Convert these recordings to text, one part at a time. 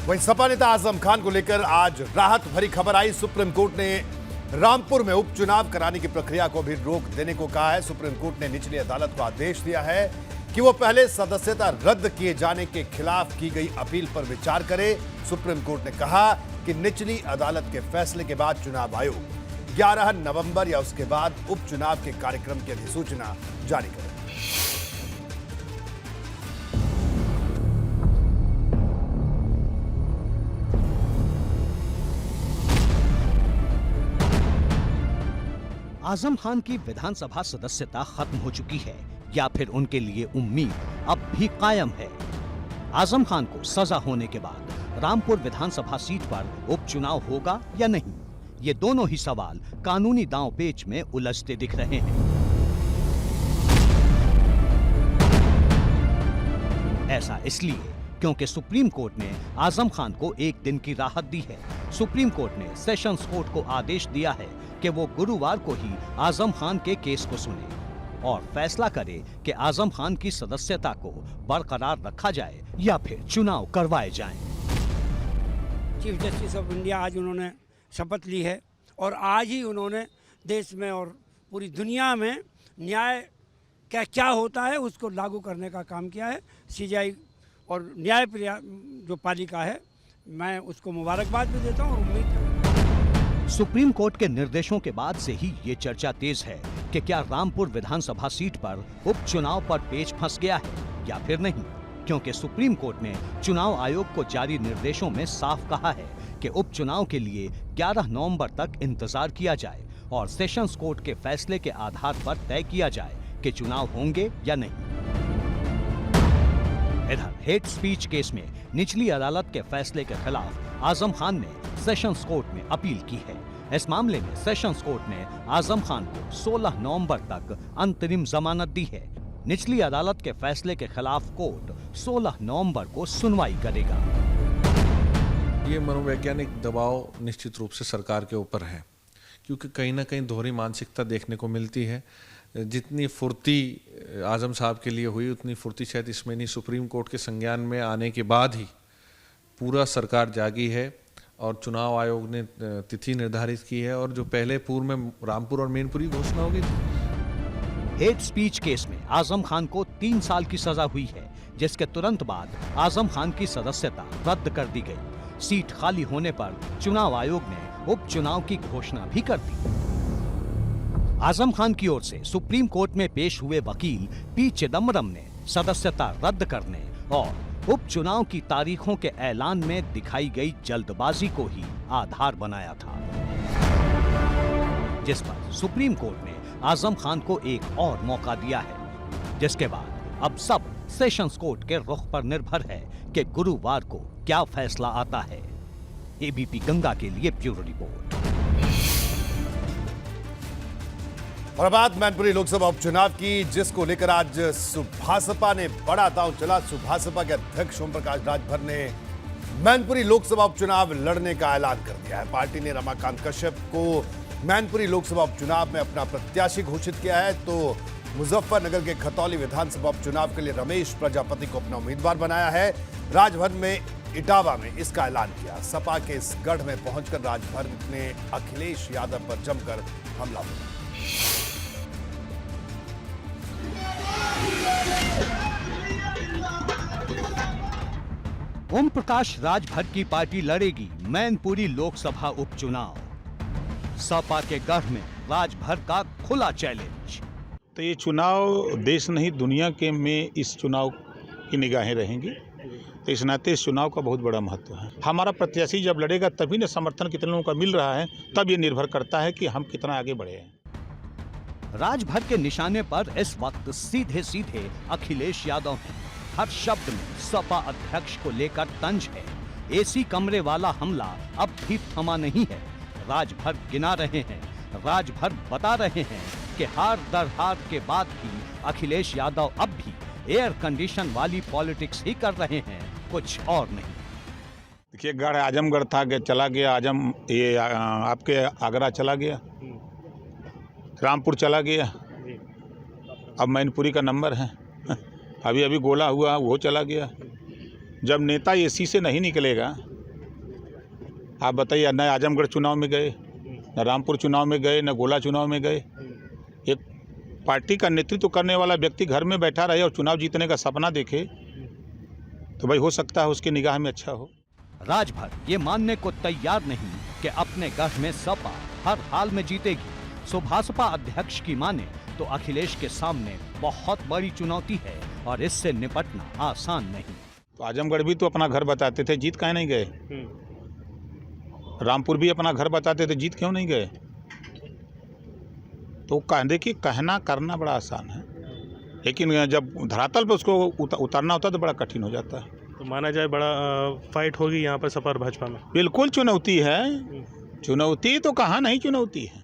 वहीं सपा नेता आजम खान को लेकर आज राहत भरी खबर आई। सुप्रीम कोर्ट ने रामपुर में उपचुनाव कराने की प्रक्रिया को भी रोक देने को कहा है। सुप्रीम कोर्ट ने निचली अदालत को आदेश दिया है कि वो पहले सदस्यता रद्द किए जाने के खिलाफ की गई अपील पर विचार करे। सुप्रीम कोर्ट ने कहा कि निचली अदालत के फैसले के बाद चुनाव आयोग 11 नवंबर या उसके बाद उपचुनाव के कार्यक्रम की अधिसूचना जारी करे। आजम खान की विधानसभा सदस्यता खत्म हो चुकी है या फिर उनके लिए उम्मीद अब भी कायम है। आजम खान को सजा होने के बाद रामपुर विधानसभा सीट पर उपचुनाव होगा या नहीं, ये दोनों ही सवाल कानूनी दांव-पेच में उलझते दिख रहे हैं। ऐसा इसलिए क्योंकि सुप्रीम कोर्ट ने आजम खान को एक दिन की राहत दी है। सुप्रीम कोर्ट ने सेशंस कोर्ट को आदेश दिया है कि वो गुरुवार को ही आजम खान के केस को सुने और फैसला करे कि आजम खान की सदस्यता को बरकरार रखा जाए या फिर चुनाव करवाए जाएं। चीफ जस्टिस ऑफ इंडिया आज उन्होंने शपथ ली है और आज ही उन्होंने देश में और पूरी दुनिया में न्याय क्या होता है उसको लागू करने का काम किया है। सीजीआई और न्याय जो पालिका है, मैं उसको मुबारकबाद भी देता हूँ और उम्मीद करता हूँ। सुप्रीम कोर्ट के निर्देशों के बाद से ही ये चर्चा तेज है कि क्या रामपुर विधानसभा सीट पर उपचुनाव पर पेच फंस गया है या फिर नहीं, क्योंकि सुप्रीम कोर्ट ने चुनाव आयोग को जारी निर्देशों में साफ कहा है कि उपचुनाव के लिए 11 नवंबर तक इंतजार किया जाए और सेशंस कोर्ट के फैसले के आधार पर तय किया जाए कि चुनाव होंगे या नहीं। इधर हेट स्पीच केस में निचली अदालत के फैसले के खिलाफ आजम खान ने सेशंस कोर्ट में अपील की है। इस मामले में सेशंस कोर्ट ने आजम खान को 16 नवंबर तक अंतरिम जमानत दी है। निचली अदालत के फैसले के खिलाफ कोर्ट 16 नवंबर को सुनवाई करेगा। ये मनोवैज्ञानिक दबाव निश्चित रूप से सरकार के ऊपर है, क्योंकि कहीं ना कहीं दोहरी मानसिकता देखने को मिलती है। जितनी फुर्ती आजम साहब के लिए हुई उतनी फुर्ती शायद इसमें नहीं। सुप्रीम कोर्ट के संज्ञान में आने के बाद ही पूरा सरकार जागी है और चुनाव आयोग ने तिथि निर्धारित की है और जो पहले पूर्व में रामपुर और मैनपुरी घोषणा हो गई थी। हेट स्पीच केस में आजम खान को 3 साल की सजा हुई है, जिसके तुरंत बाद आजम खान की सदस्यता रद्द कर दी गई। सीट खाली होने पर चुनाव आयोग ने उपचुनाव की घोषणा भी कर दी। आजम खान की ओर से सुप्रीम कोर्ट में पेश हुए वकील पी चिदम्बरम ने सदस्यता रद्द करने और उपचुनाव की तारीखों के ऐलान में दिखाई गई जल्दबाजी को ही आधार बनाया था, जिस पर सुप्रीम कोर्ट ने आजम खान को एक और मौका दिया है, जिसके बाद अब सब सेशंस कोर्ट के रुख पर निर्भर है कि गुरुवार को क्या फैसला आता है। एबीपी गंगा के लिए ब्यूरो रिपोर्ट। और बात मैनपुरी लोकसभा उपचुनाव की, जिसको लेकर आज सुभासपा ने बड़ा दांव चला। सुभासपा के अध्यक्ष ओम प्रकाश राजभर ने मैनपुरी लोकसभा उपचुनाव लड़ने का ऐलान कर दिया है। पार्टी ने रमाकांत कश्यप को मैनपुरी लोकसभा उपचुनाव में अपना प्रत्याशी घोषित किया है, तो मुजफ्फरनगर के खतौली विधानसभा उपचुनाव के लिए रमेश प्रजापति को अपना उम्मीदवार बनाया है। राजभर में इटावा में इसका ऐलान किया। सपा के इस गढ़ में पहुंचकर राजभर ने अखिलेश यादव पर जमकर हमला बोला। ओम प्रकाश राजभर की पार्टी लड़ेगी मैनपुरी लोकसभा उपचुनाव। सपा के गढ़ में राजभर का खुला चैलेंज। तो ये चुनाव देश नहीं दुनिया के में इस चुनाव की निगाहें रहेंगी, तो इस नाते इस चुनाव का बहुत बड़ा महत्व है। हमारा प्रत्याशी जब लड़ेगा तभी न समर्थन कितने लोगों का मिल रहा है, तब ये निर्भर करता है कि हम कितना आगे बढ़े हैं। राजभर के निशाने पर इस वक्त सीधे सीधे अखिलेश यादव हैं। हर शब्द में सपा अध्यक्ष को लेकर तंज है। एसी कमरे वाला हमला अब भी थमा नहीं है। राजभर गिना रहे हैं, राजभर बता रहे हैं कि हार दर हार के बाद भी अखिलेश यादव अब भी एयर कंडीशन वाली पॉलिटिक्स ही कर रहे हैं, कुछ और नहीं। देखिए, गढ़ आजमगढ़ था कि चला गया, ये आपके आगरा चला गया, रामपुर चला गया, अब मैनपुरी का नंबर है। अभी गोला हुआ वो चला गया। जब नेता एसी से नहीं निकलेगा, आप बताइए, न आजमगढ़ चुनाव में गए, न रामपुर चुनाव में गए, न गोला चुनाव में गए। एक पार्टी का नेतृत्व करने वाला व्यक्ति घर में बैठा रहे और चुनाव जीतने का सपना देखे, तो भाई हो सकता है उसकी निगाह में अच्छा हो। राजभर ये मानने को तैयार नहीं कि अपने गढ़ में सपा हर हाल में जीतेगी। सुभासपा अध्यक्ष की माने तो अखिलेश के सामने बहुत बड़ी चुनौती है और इससे निपटना आसान नहीं। तो आजमगढ़ भी तो अपना घर बताते थे, जीत काहे नहीं गए? रामपुर भी अपना घर बताते थे, जीत क्यों नहीं गए? तो देखिए, कहना करना बड़ा आसान है, लेकिन जब धरातल पर उसको उतारना होता है तो बड़ा कठिन हो जाता है। तो माना जाए बड़ा फाइट होगी यहाँ पर सपा और भाजपा में। बिल्कुल चुनौती है, चुनौती तो कहाँ नहीं चुनौती है।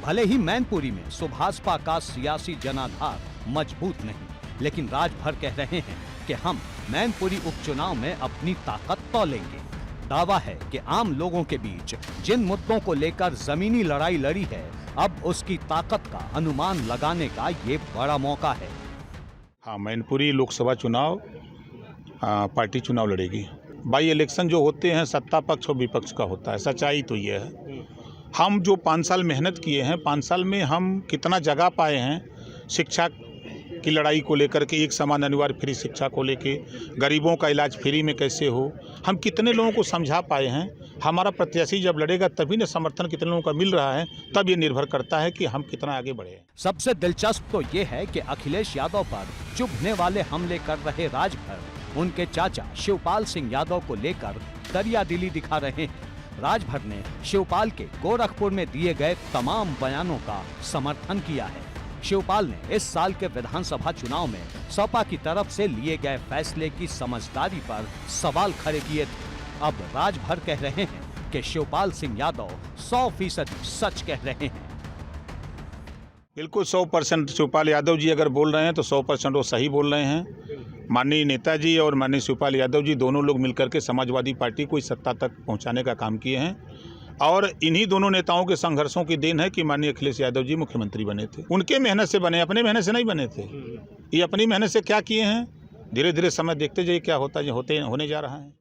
भले ही मैनपुरी में सुभासपा का सियासी जनाधार मजबूत नहीं, लेकिन राजभर कह रहे हैं कि हम मैनपुरी उपचुनाव में अपनी ताकत तोलेंगे। दावा है कि आम लोगों के बीच जिन मुद्दों को लेकर जमीनी लड़ाई लड़ी है, अब उसकी ताकत का अनुमान लगाने का ये बड़ा मौका है। हाँ, मैनपुरी लोकसभा चुनाव पार्टी चुनाव लड़ेगी। बाई इलेक्शन जो होते हैं सत्ता पक्ष और विपक्ष का होता है, सच्चाई तो ये है। हम जो 5 साल मेहनत किए हैं, 5 साल में हम कितना जगह पाए हैं, शिक्षा की लड़ाई को लेकर के, एक समान अनिवार्य फ्री शिक्षा को लेके, गरीबों का इलाज फ्री में कैसे हो, हम कितने लोगों को समझा पाए हैं। हमारा प्रत्याशी जब लड़ेगा तभी न समर्थन कितने लोगों का मिल रहा है, तब ये निर्भर करता है कि हम कितना आगे बढ़े। सबसे दिलचस्प तो ये है कि अखिलेश यादव पर चुभने वाले हमले कर रहे राजभर उनके चाचा शिवपाल सिंह यादव को लेकर दरियादिली दिखा रहे हैं। राजभर ने शिवपाल के गोरखपुर में दिए गए तमाम बयानों का समर्थन किया है। शिवपाल ने इस साल के विधानसभा चुनाव में सपा की तरफ से लिए गए फैसले की समझदारी पर सवाल खड़े किए थे। अब राजभर कह रहे हैं कि शिवपाल सिंह यादव 100% सच कह रहे हैं। बिल्कुल 100% शिवपाल यादव जी अगर बोल रहे हैं तो 100% वो सही बोल रहे हैं। माननीय नेताजी और माननीय शिवपाल यादव जी दोनों लोग मिलकर के समाजवादी पार्टी को इस सत्ता तक पहुंचाने का काम किए हैं, और इन्हीं दोनों नेताओं के संघर्षों की देन है कि माननीय अखिलेश यादव जी मुख्यमंत्री बने थे। उनके मेहनत से बने, अपने मेहनत से नहीं बने थे। ये अपनी मेहनत से क्या किए हैं, धीरे धीरे समय देखते जाइए क्या होता है, होने जा रहा है।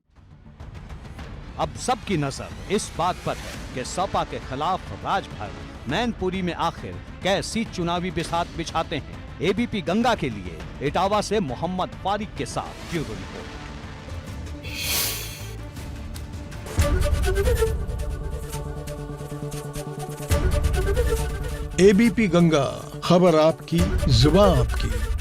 अब सबकी नजर इस बात पर है कि सपा के खिलाफ राजभर मैनपुरी में आखिर कैसी चुनावी बिसात बिछाते हैं। एबीपी गंगा के लिए इटावा से मोहम्मद फारिक के साथ ब्यूरो रिपोर्ट। एबीपी गंगा, खबर आपकी, जुबान आपकी।